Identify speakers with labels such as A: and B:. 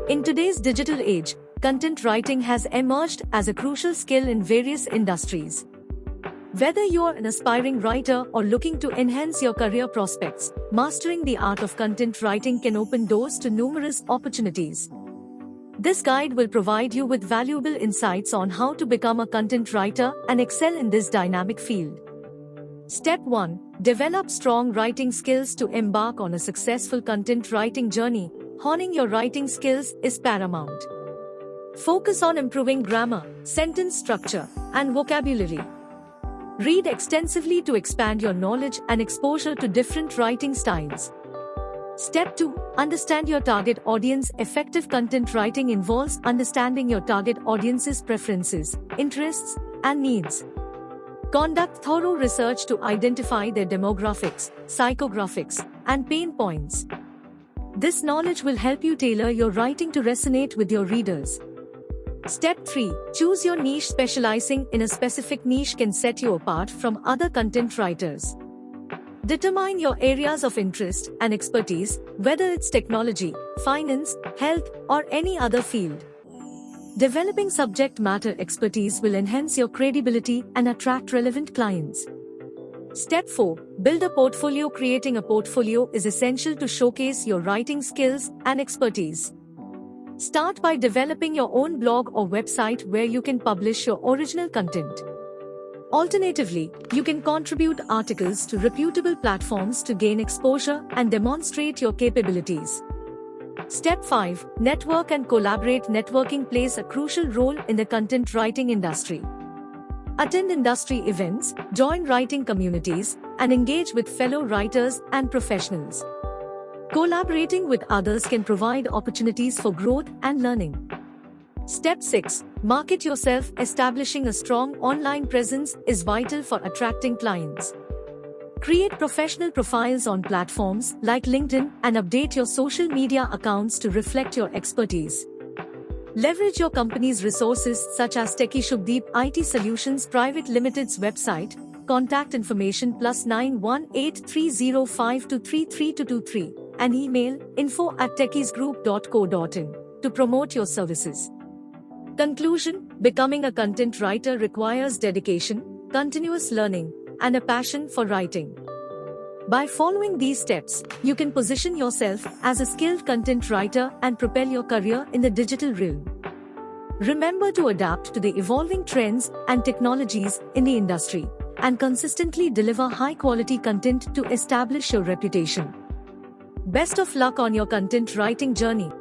A: In today's digital age, content writing has emerged as a crucial skill in various industries. Whether you're an aspiring writer or looking to enhance your career prospects, mastering the art of content writing can open doors to numerous opportunities. This guide will provide you with valuable insights on how to become a content writer and excel in this dynamic field. Step 1. Develop strong writing skills to embark on a successful content writing journey. Honing your writing skills is paramount. Focus on improving grammar, sentence structure, and vocabulary. Read extensively to expand your knowledge and exposure to different writing styles. Step 2. Understand your target audience. Effective content writing involves understanding your target audience's preferences, interests, and needs. Conduct thorough research to identify their demographics, psychographics, and pain points. This knowledge will help you tailor your writing to resonate with your readers. Step 3. Choose your niche. Specializing in a specific niche can set you apart from other content writers. Determine your areas of interest and expertise, whether it's technology, finance, health, or any other field. Developing subject matter expertise will enhance your credibility and attract relevant clients. Step 4. Build a portfolio. Creating a portfolio is essential to showcase your writing skills and expertise. Start by developing your own blog or website where you can publish your original content. Alternatively, you can contribute articles to reputable platforms to gain exposure and demonstrate your capabilities. Step 5. Network and collaborate. Networking plays a crucial role in the content writing industry. Attend industry events, join writing communities, and engage with fellow writers and professionals. Collaborating with others can provide opportunities for growth and learning. Step 6. Market yourself. Establishing a strong online presence is vital for attracting clients. Create professional profiles on platforms like LinkedIn and update your social media accounts to reflect your expertise. Leverage your company's resources such as Techie Shubdeep IT Solutions Private Limited's website, contact information +91 8305233223, and email info@techiesgroup.co.in to promote your services. Conclusion: becoming a content writer requires dedication, continuous learning, and a passion for writing. By following these steps, you can position yourself as a skilled content writer and propel your career in the digital realm. Remember to adapt to the evolving trends and technologies in the industry, and consistently deliver high-quality content to establish your reputation. Best of luck on your content writing journey.